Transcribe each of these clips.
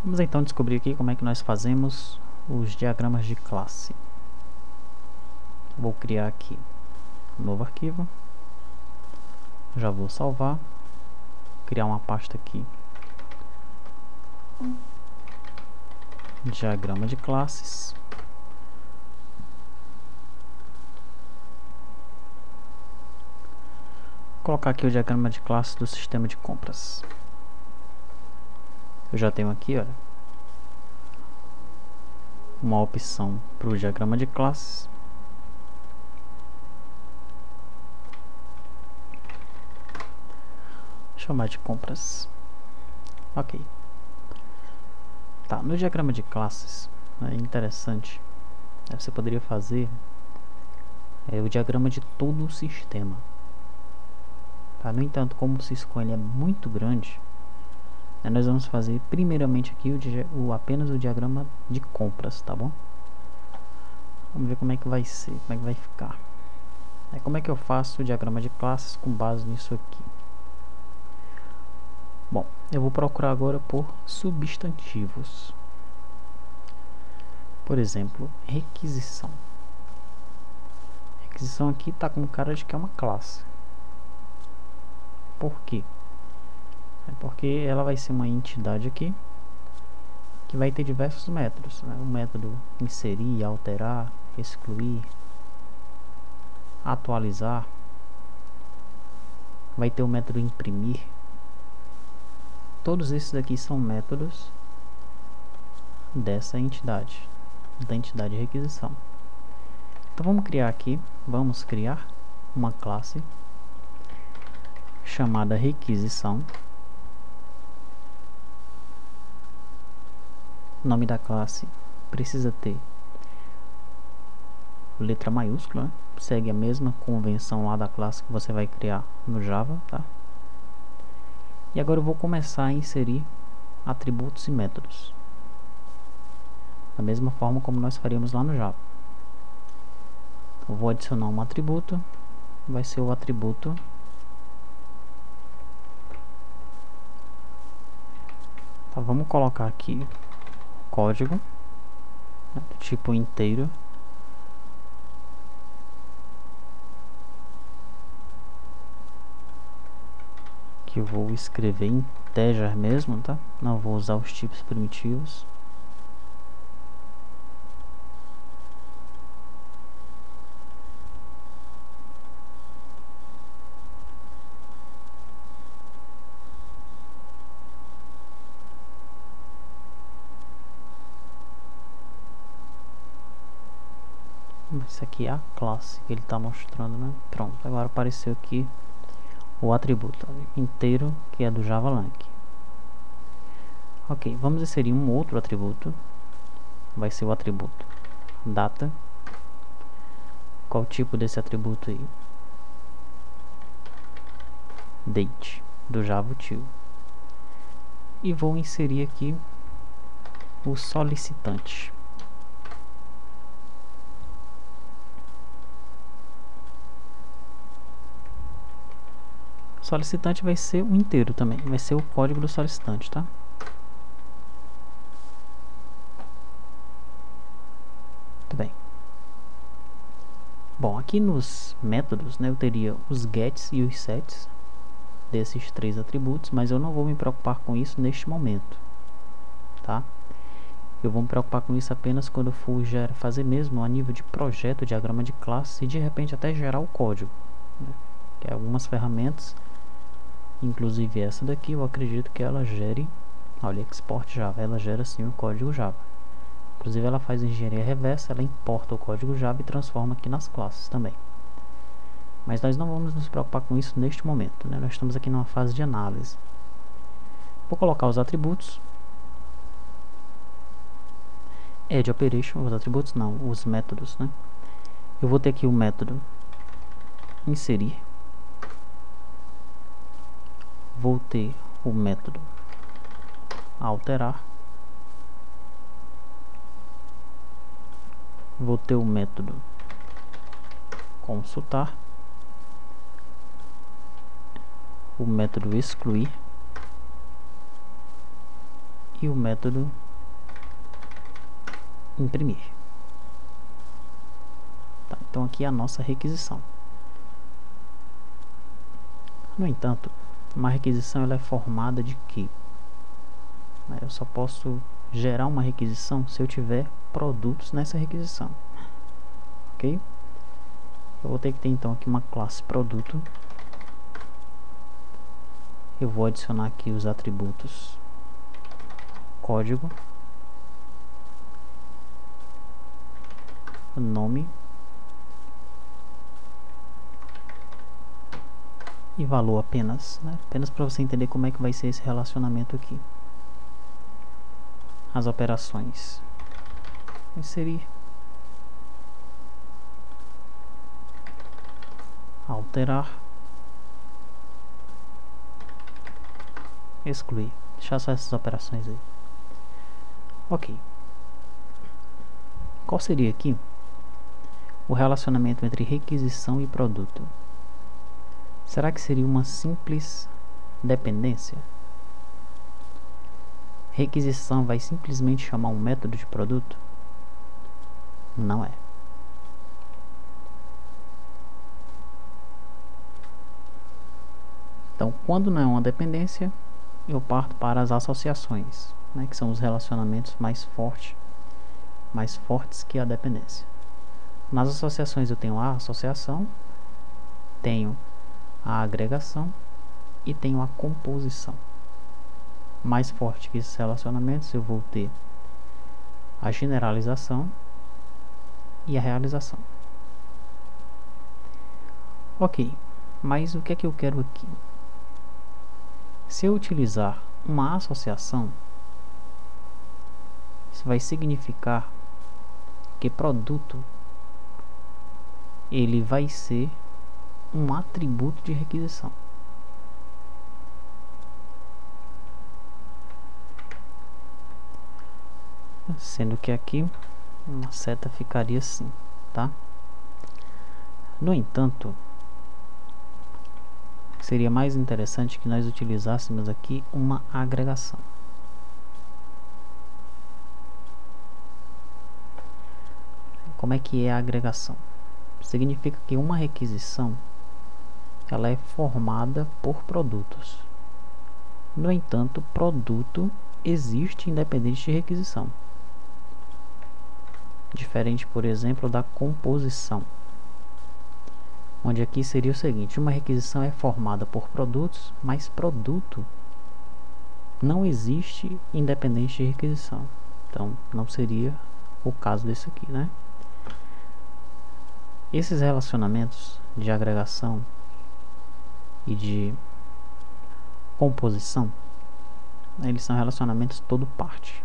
Vamos então descobrir aqui como é que nós fazemos os diagramas de classe. Vou criar aqui um novo arquivo, já vou salvar, criar uma pasta aqui, diagrama de classes. Vou colocar aqui o diagrama de classes do sistema de compras. Eu já tenho aqui, olha, uma opção para o diagrama de classes. Chamar de compras. Ok. Tá, no diagrama de classes, é interessante, você poderia fazer o diagrama de todo o sistema. Tá? No entanto, como o Cisco é muito grande, nós vamos fazer primeiramente aqui apenas o diagrama de compras, tá bom? Vamos ver como é que vai ser, como é que vai ficar. Como é que eu faço o diagrama de classes com base nisso aqui? Bom, eu vou procurar agora por substantivos. Por exemplo, requisição. Requisição aqui está com cara de que é uma classe. Por quê? Porque ela vai ser uma entidade aqui que vai ter diversos métodos, né? O método inserir, alterar, excluir, atualizar. Vai ter o método imprimir. Todos esses aqui são métodos dessa entidade, da entidade de requisição. Então vamos criar uma classe chamada requisição. O nome da classe precisa ter letra maiúscula, né? Segue a mesma convenção lá da classe que você vai criar no Java, tá? E agora eu vou começar a inserir atributos e métodos, da mesma forma como nós faríamos lá no Java. Eu vou adicionar um atributo, vai ser o atributo tá, vamos colocar aqui o código, né, do tipo inteiro. Que eu vou escrever em integer mesmo, tá? Não vou usar os tipos primitivos. Isso aqui é a classe que ele está mostrando, né? Pronto, agora apareceu aqui o atributo inteiro, que é do JavaLang. Ok, vamos inserir um outro atributo. Vai ser o atributo data. Qual o tipo desse atributo aí? Date, do JavaUtil. E vou inserir aqui o solicitante. Solicitante vai ser o inteiro também, vai ser o código do solicitante, tá? Muito bem. Bom, aqui nos métodos, né, eu teria os gets e os sets desses três atributos, mas eu não vou me preocupar com isso neste momento, tá? Eu vou me preocupar com isso apenas quando eu for fazer mesmo a nível de projeto, diagrama de classe e de repente até gerar o código, né? Que é algumas ferramentas, inclusive essa daqui, eu acredito que ela gere, olha, export Java, ela gera sim o código Java. Inclusive ela faz engenharia reversa, ela importa o código Java e transforma aqui nas classes também. Mas nós não vamos nos preocupar com isso neste momento, né? Nós estamos aqui numa fase de análise. Vou colocar os atributos. Add operation, os atributos não, os métodos, né? Eu vou ter aqui o método inserir. Vou ter o método alterar. Vou ter o método consultar. O método excluir. e o método imprimir. Tá, então aqui é a nossa requisição. No entanto, uma requisição ela é formada de quê? Eu só posso gerar uma requisição se eu tiver produtos nessa requisição, ok? Eu vou ter que ter então aqui uma classe produto. Eu vou adicionar aqui os atributos código, nome e valor apenas, né? Apenas para você entender como é que vai ser esse relacionamento aqui. As operações: inserir, alterar, excluir. Deixar só essas operações aí. Ok. Qual seria aqui o relacionamento entre requisição e produto? Será que seria uma simples dependência? Requisição vai simplesmente chamar um método de produto? Não é. Então, quando não é uma dependência, eu parto para as associações, né, que são os relacionamentos mais fortes que a dependência. Nas associações eu tenho a associação, tenho a agregação e tenho a composição. Mais forte que esses relacionamentos eu vou ter a generalização e a realização. Ok, mas o que é que eu quero aqui? Se eu utilizar uma associação, isso vai significar que produto ele vai ser um atributo de requisição. Sendo que aqui uma seta ficaria assim, tá? No entanto, seria mais interessante que nós utilizássemos aqui uma agregação. Como é que é a agregação? Significa que uma requisição ela é formada por produtos. No entanto, produto existe independente de requisição. Diferente, por exemplo, da composição, onde aqui seria o seguinte: uma requisição é formada por produtos, mas produto não existe independente de requisição. Então, não seria o caso desse aqui, né? Esses relacionamentos de agregação e de composição, eles são relacionamentos todo-parte.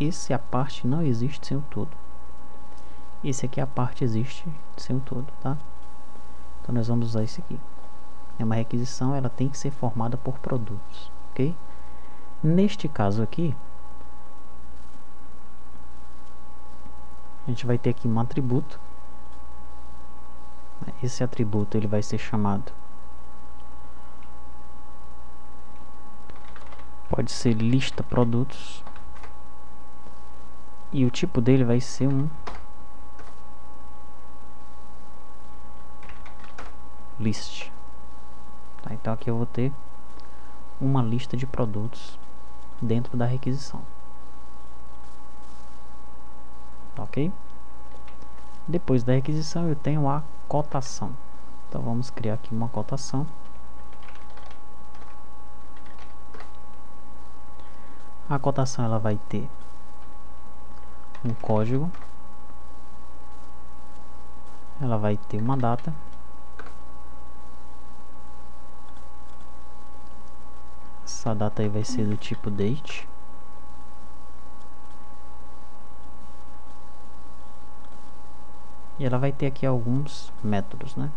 Esse a parte não existe sem o todo. Esse aqui a parte existe sem o todo, tá? Então nós vamos usar esse aqui. É uma requisição, ela tem que ser formada por produtos, ok? Neste caso aqui, a gente vai ter aqui um atributo. Esse atributo ele vai ser chamado, pode ser lista produtos, e o tipo dele vai ser um list. Tá, então aqui eu vou ter uma lista de produtos dentro da requisição, ok? Depois da requisição eu tenho a cotação. Então vamos criar aqui uma cotação. A cotação ela vai ter um código, ela vai ter uma data, essa data aí vai ser do tipo date, e ela vai ter aqui alguns métodos, né?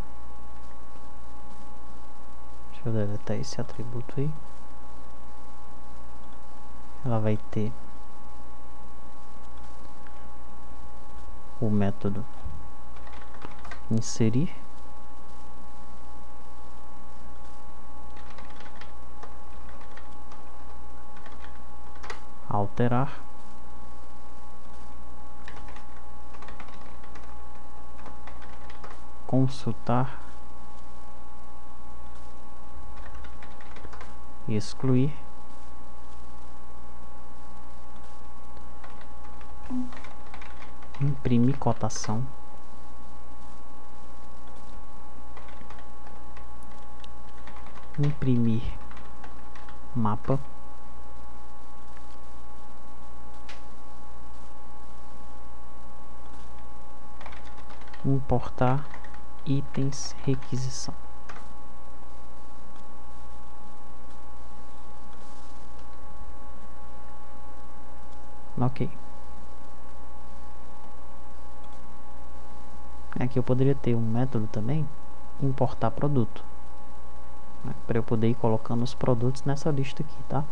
Deixa eu deletar esse atributo aí. Ela vai ter o método inserir, alterar, consultar, excluir, imprimir cotação, imprimir mapa, importar itens requisição. Ok. Aqui eu poderia ter um método também, importar produto, né, para eu poder ir colocando os produtos nessa lista aqui, tá?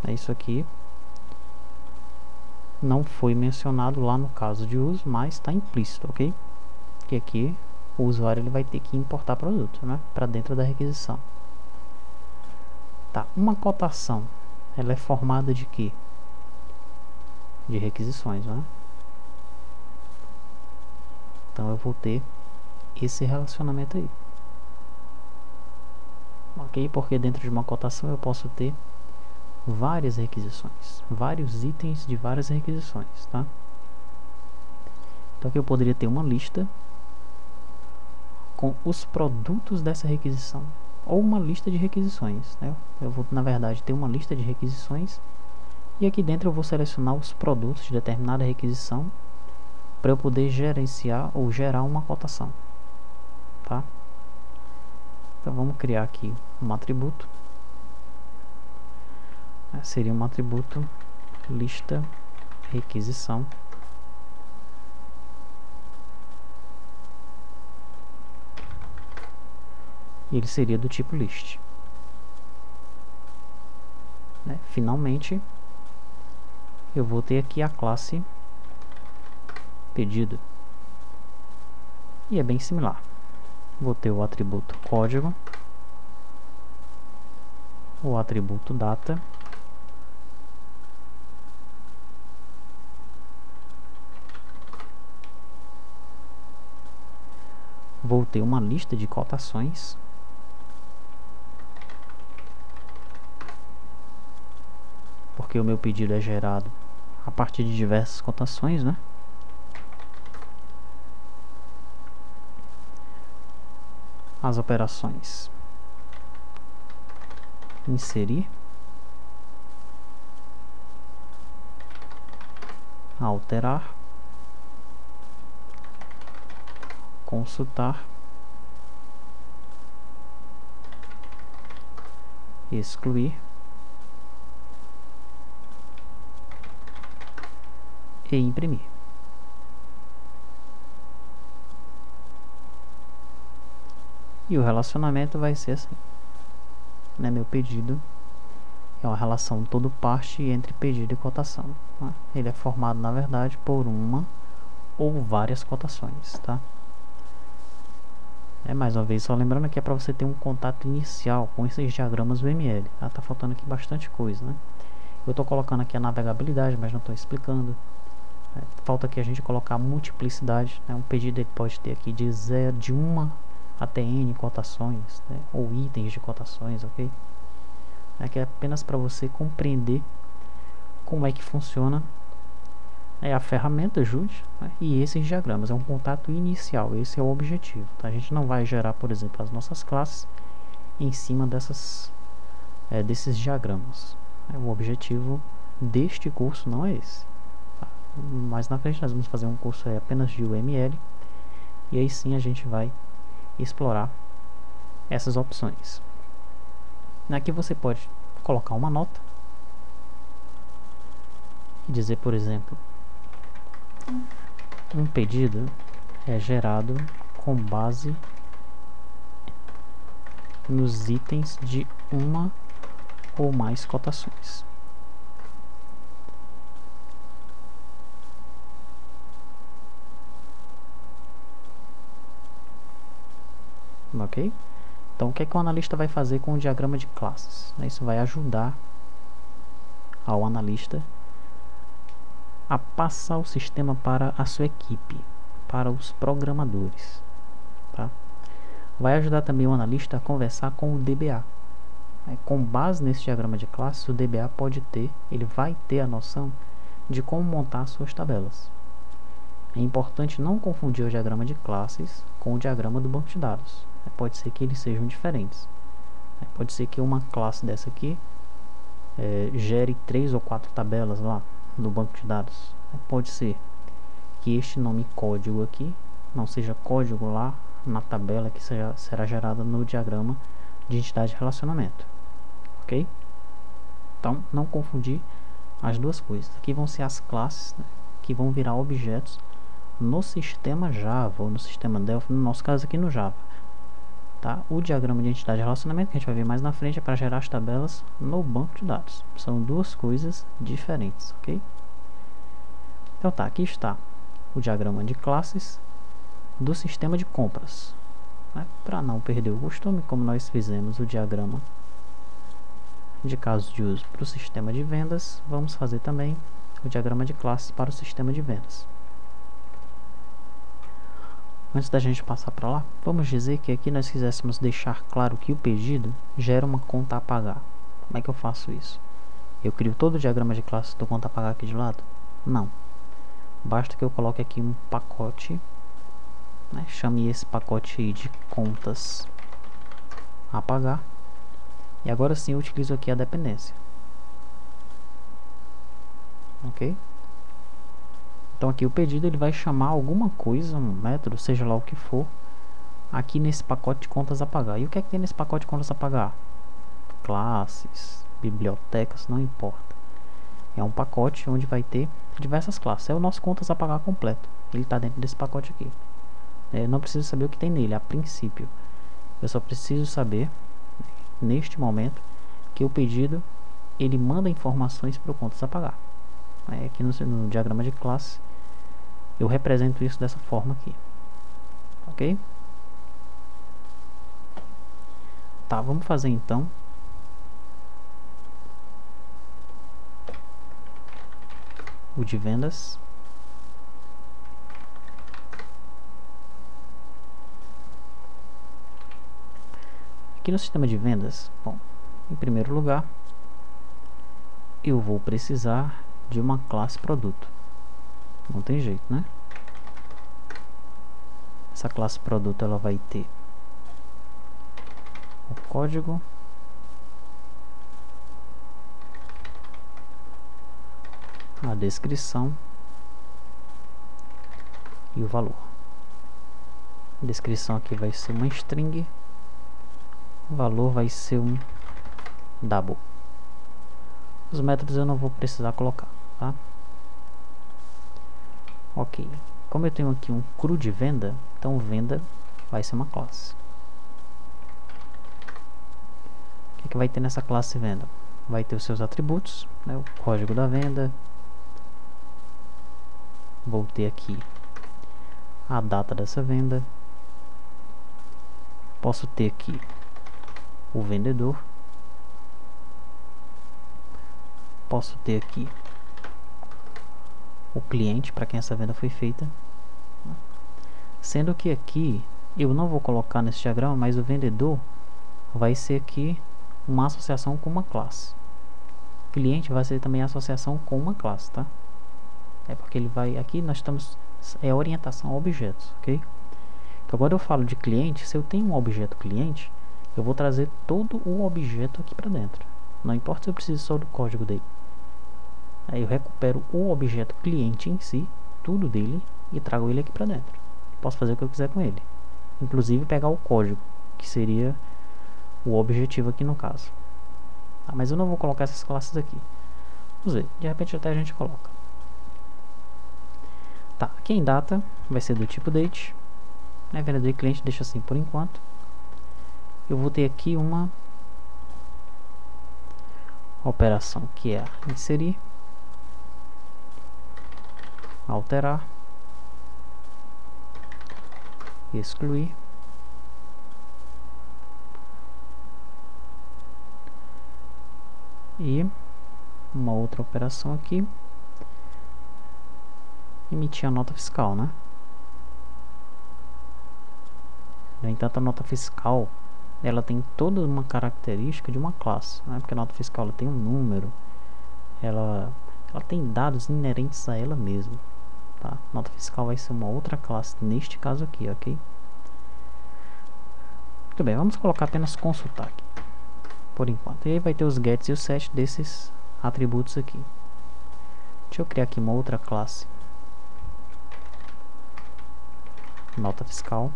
Isso aqui não foi mencionado lá no caso de uso, mas está implícito, ok? Que aqui o usuário ele vai ter que importar produto, né, para dentro da requisição. Tá, uma cotação, ela é formada de quê? De requisições, né? Então eu vou ter esse relacionamento aí, ok? Porque dentro de uma cotação eu posso ter várias requisições, vários itens de várias requisições, tá? Então aqui eu poderia ter uma lista com os produtos dessa requisição, ou uma lista de requisições, né? Eu vou, na verdade, ter uma lista de requisições e aqui dentro eu vou selecionar os produtos de determinada requisição para eu poder gerenciar ou gerar uma cotação, tá? Então vamos criar aqui um atributo. Seria um atributo lista requisição. E ele seria do tipo list, né? Finalmente eu vou ter aqui a classe pedido e é bem similar. Vou ter o atributo código, o atributo data, vou ter uma lista de cotações, porque o meu pedido é gerado a partir de diversas cotações, né? As operações inserir, alterar, consultar, excluir e imprimir. E o relacionamento vai ser assim, né? Meu pedido é uma relação todo parte entre pedido e cotação, né? Ele é formado, na verdade, por uma ou várias cotações, tá? Mais uma vez, só lembrando que é para você ter um contato inicial com esses diagramas UML. Tá faltando aqui bastante coisa, né? Eu estou colocando aqui a navegabilidade, mas não estou explicando. Falta aqui a gente colocar a multiplicidade, né? Um pedido ele pode ter aqui de 1 até N cotações, né? Ou itens de cotações, ok? Que é apenas para você compreender como é que funciona a ferramenta JUT, né? E esses diagramas. É um contato inicial, esse é o objetivo, tá? A gente não vai gerar, por exemplo, as nossas classes em cima desses diagramas. O objetivo deste curso não é esse, tá? Mais na frente nós vamos fazer um curso apenas de UML e aí sim a gente vai explorar essas opções. Aqui você pode colocar uma nota e dizer, por exemplo, um pedido é gerado com base nos itens de uma ou mais cotações. ok? Então o que é que o analista vai fazer com o diagrama de classes? Isso vai ajudar ao analista a passar o sistema para a sua equipe, para os programadores, tá? Vai ajudar também o analista a conversar com o DBA. Com base nesse diagrama de classes, o DBA ele vai ter a noção de como montar suas tabelas. É importante não confundir o diagrama de classes com o diagrama do banco de dados. Pode ser que eles sejam diferentes. Pode ser que uma classe dessa aqui gere 3 ou 4 tabelas lá no banco de dados. Pode ser que este nome código aqui não seja código lá na tabela que será gerada no diagrama de entidade de relacionamento, ok? Então, não confundir as duas coisas. Aqui vão ser as classes, né, que vão virar objetos no sistema Java ou no sistema Delphi, no nosso caso aqui no Java. Tá? O diagrama de entidade de relacionamento, que a gente vai ver mais na frente, é para gerar as tabelas no banco de dados. São duas coisas diferentes, ok? Então tá, aqui está o diagrama de classes do sistema de compras. Né? Para não perder o costume, como nós fizemos o diagrama de casos de uso para o sistema de vendas, vamos fazer também o diagrama de classes para o sistema de vendas. Antes da gente passar para lá, vamos dizer que aqui nós quiséssemos deixar claro que o pedido gera uma conta a pagar. Como é que eu faço isso? Eu crio todo o diagrama de classes do conta a pagar aqui de lado? Não. Basta que eu coloque aqui um pacote, né? Chame esse pacote aí de contas a pagar. E agora sim eu utilizo aqui a dependência. Ok? Então aqui o pedido ele vai chamar alguma coisa, um método, seja lá o que for, aqui nesse pacote de contas a pagar. E o que é que tem nesse pacote de contas a pagar? Classes, bibliotecas, não importa. É um pacote onde vai ter diversas classes. É o nosso contas a pagar completo. Ele está dentro desse pacote aqui. Eu não preciso saber o que tem nele a princípio. Eu só preciso saber, neste momento, que o pedido ele manda informações para o contas a pagar. Aqui no diagrama de classe eu represento isso dessa forma aqui, ok? Tá, vamos fazer então o de vendas. Aqui no sistema de vendas, bom, em primeiro lugar eu vou precisar de uma classe produto. Não tem jeito, né? Essa classe produto ela vai ter o código, a descrição e o valor. A descrição aqui vai ser uma string, o valor vai ser um double. Os métodos eu não vou precisar colocar, tá? Ok, como eu tenho aqui um cru de venda, então venda vai ser uma classe. O que vai ter nessa classe venda? Vai ter os seus atributos, né, o código da venda. Vou ter aqui a data dessa venda. Posso ter aqui o vendedor. Posso ter aqui o cliente para quem essa venda foi feita, sendo que aqui eu não vou colocar nesse diagrama, mas o vendedor vai ser aqui uma associação com uma classe. O cliente vai ser também associação com uma classe, tá? Porque ele vai, aqui nós estamos, orientação a objetos, ok? Então, quando eu falo de cliente, se eu tenho um objeto cliente, eu vou trazer todo o objeto aqui para dentro. Não importa se eu preciso só do código dele. Aí eu recupero o objeto cliente em si, tudo dele, e trago ele aqui para dentro. Posso fazer o que eu quiser com ele, inclusive pegar o código, que seria o objetivo aqui no caso. Mas eu não vou colocar essas classes aqui. Vamos ver, de repente até a gente coloca. Tá, aqui em data vai ser do tipo date, né, vendedor e cliente deixa assim por enquanto. Eu vou ter aqui uma operação que é inserir, alterar, excluir E uma outra operação aqui, emitir a nota fiscal, né? No entanto, a nota fiscal, ela tem toda uma característica de uma classe, né? Porque a nota fiscal ela tem um número, ela tem dados inerentes a ela mesma, tá? Nota fiscal vai ser uma outra classe neste caso aqui, ok? Muito bem, vamos colocar apenas consultar aqui, por enquanto. E aí vai ter os gets e os sets desses atributos aqui. Deixa eu criar aqui uma outra classe, nota fiscal.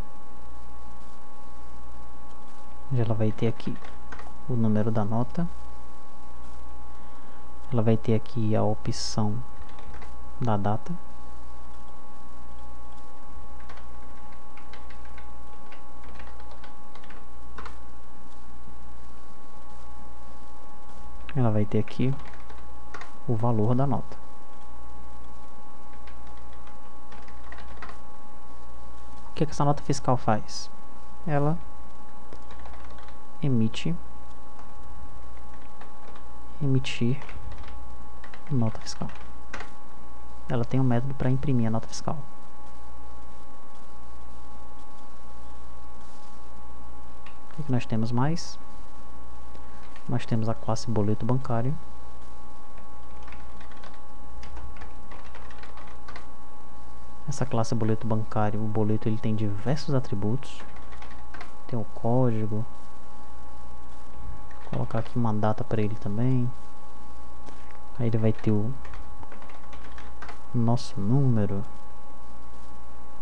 Ela vai ter aqui o número da nota. Ela vai ter aqui a opção da data. Ela vai ter aqui o valor da nota. O que essa nota fiscal faz? Ela emitir nota fiscal. Ela tem um método para imprimir a nota fiscal. O que nós temos mais? Nós temos a classe boleto bancário. Essa classe boleto bancário, o boleto ele tem diversos atributos. Tem o código. Vou colocar aqui uma data para ele também. Aí ele vai ter o nosso número.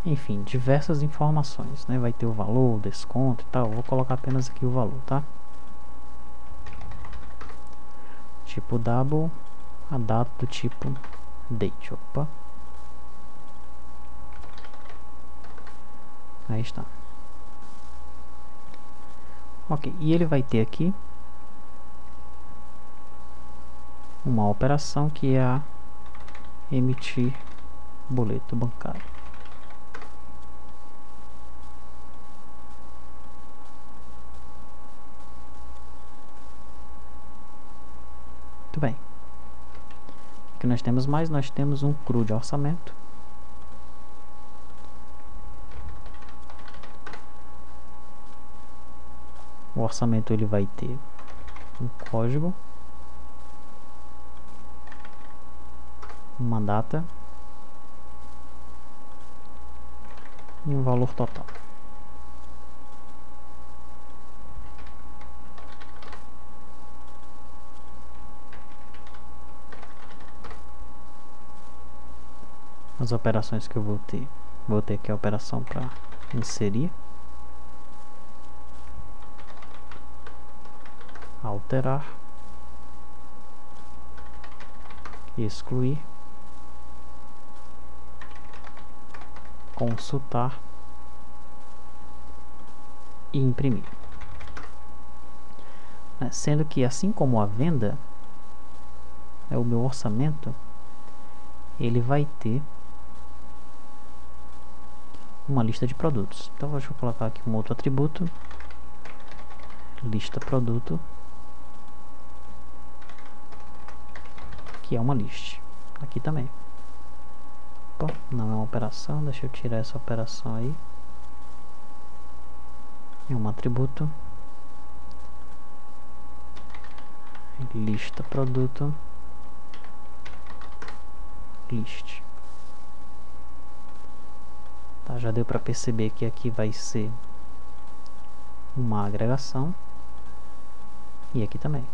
Enfim, diversas informações, né? Vai ter o valor, o desconto e tal. Vou colocar apenas aqui o valor, tá? Tipo double, a data do tipo date. Opa. Aí está. Ok, e ele vai ter aqui uma operação que é a emitir boleto bancário. Muito bem. O que nós temos mais? Nós temos um CRU de orçamento. O orçamento ele vai ter um código, uma data e um valor total. As operações que eu vou ter aqui a operação para inserir, alterar, excluir, consultar e imprimir. Sendo que, assim como a venda, o meu orçamento ele vai ter uma lista de produtos. Então deixa eu colocar aqui um outro atributo, lista produto, que é uma list. Aqui também. Bom, não é uma operação, deixa eu tirar essa operação aí. É um atributo, lista produto, list. Tá, já deu para perceber que aqui vai ser uma agregação e aqui também.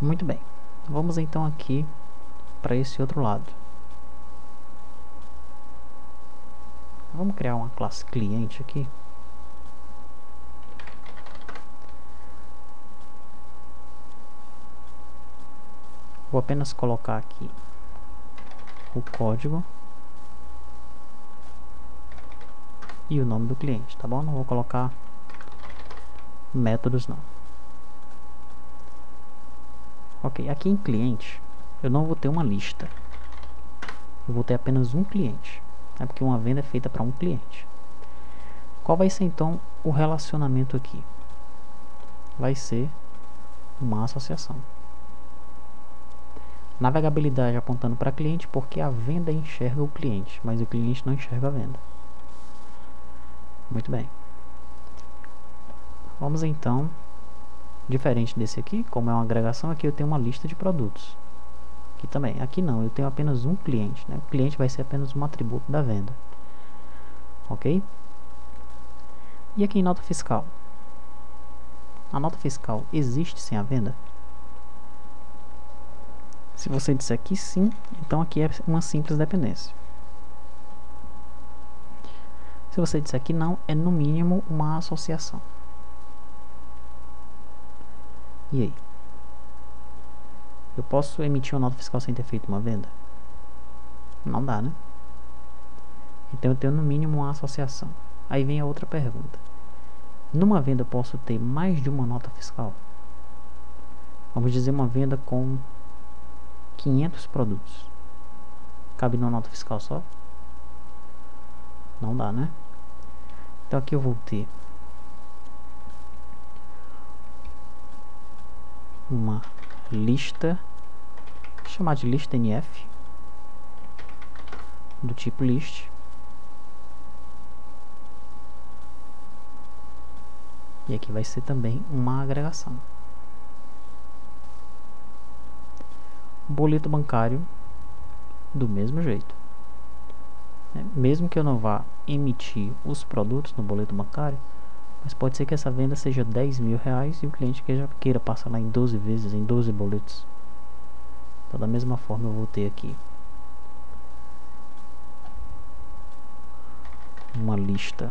Muito bem, vamos então aqui para esse outro lado. Vamos criar uma classe cliente aqui. Vou apenas colocar aqui o código e o nome do cliente, tá bom? Não vou colocar métodos não. Ok, aqui em cliente eu não vou ter uma lista, eu vou ter apenas um cliente, porque uma venda é feita para um cliente. Qual vai ser então o relacionamento aqui? Vai ser uma associação. Navegabilidade apontando para cliente, porque a venda enxerga o cliente, mas o cliente não enxerga a venda. Muito bem. Vamos então, diferente desse aqui, como é uma agregação, aqui eu tenho uma lista de produtos. Aqui também, aqui não, eu tenho apenas um cliente, né? O cliente vai ser apenas um atributo da venda. Ok? E aqui em nota fiscal? A nota fiscal existe sem a venda? Se você disser que sim, então aqui é uma simples dependência. Se você disser que não, é no mínimo uma associação. E aí? Eu posso emitir uma nota fiscal sem ter feito uma venda? Não dá, né? Então eu tenho no mínimo uma associação. Aí vem a outra pergunta. Numa venda eu posso ter mais de uma nota fiscal? Vamos dizer uma venda com 500 produtos. Cabe numa nota fiscal só? Não dá, né? Então aqui eu vou ter uma lista, vou chamar de lista NF, do tipo list. E aqui vai ser também uma agregação. Boleto bancário, do mesmo jeito. Mesmo que eu não vá emitir os produtos no boleto bancário, mas pode ser que essa venda seja R$10.000 e o cliente queira passar lá em 12 vezes, em 12 boletos. Então da mesma forma eu vou ter aqui uma lista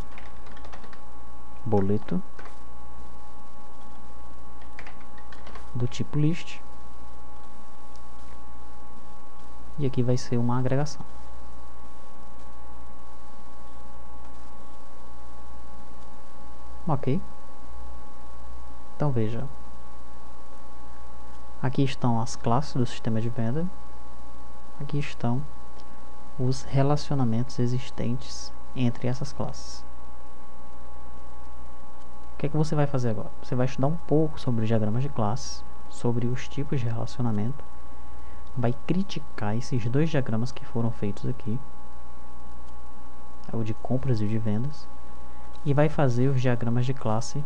boleto do tipo list, e aqui vai ser uma agregação. Ok? Então veja, aqui estão as classes do sistema de venda, aqui estão os relacionamentos existentes entre essas classes. O que é que você vai fazer agora? Você vai estudar um pouco sobre diagramas de classes, sobre os tipos de relacionamento, vai criticar esses dois diagramas que foram feitos aqui, o de compras e o de vendas, e vai fazer os diagramas de classe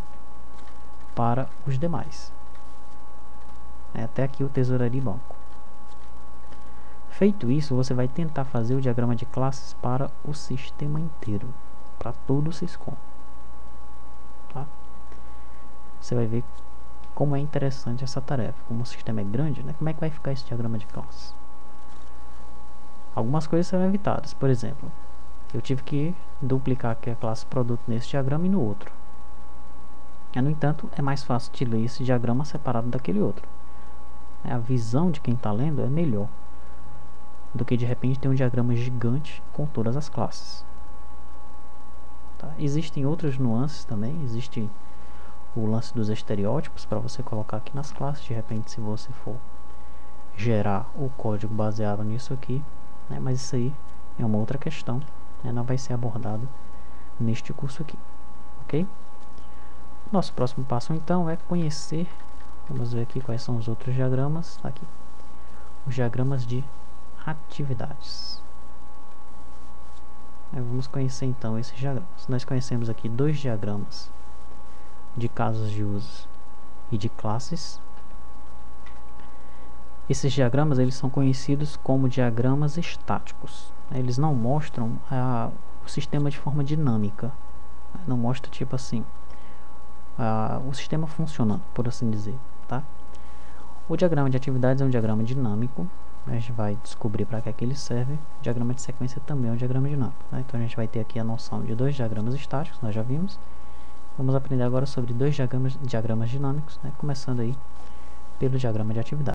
para os demais. Até aqui o tesouraria e banco. Feito isso, você vai tentar fazer o diagrama de classes para o sistema inteiro, para todo o Syscom. Tá? Você vai ver como é interessante essa tarefa. Como o sistema é grande, né? Como é que vai ficar esse diagrama de classes? Algumas coisas serão evitadas. Por exemplo, eu tive que duplicar aqui a classe produto nesse diagrama e no outro. No entanto, é mais fácil de ler esse diagrama separado daquele outro. A visão de quem está lendo é melhor do que de repente ter um diagrama gigante com todas as classes. Tá? Existem outras nuances também. Existe o lance dos estereótipos para você colocar aqui nas classes. De repente, se você for gerar o código baseado nisso aqui, né? Mas isso aí é uma outra questão, né? Não vai ser abordado neste curso aqui, ok? Nosso próximo passo então é conhecer, vamos ver aqui quais são os outros diagramas, tá aqui, os diagramas de atividades. Vamos conhecer então esses diagramas. Nós conhecemos aqui dois diagramas de casos de uso e de classes. Esses diagramas eles são conhecidos como diagramas estáticos. Eles não mostram o sistema de forma dinâmica. Não mostra tipo assim o sistema funcionando, por assim dizer, tá? O diagrama de atividades é um diagrama dinâmico. A gente vai descobrir para que ele serve. O diagrama de sequência também é um diagrama dinâmico, tá? Então a gente vai ter aqui a noção de dois diagramas estáticos, nós já vimos. Vamos aprender agora sobre dois diagramas dinâmicos, né? Começando aí pelo diagrama de atividade.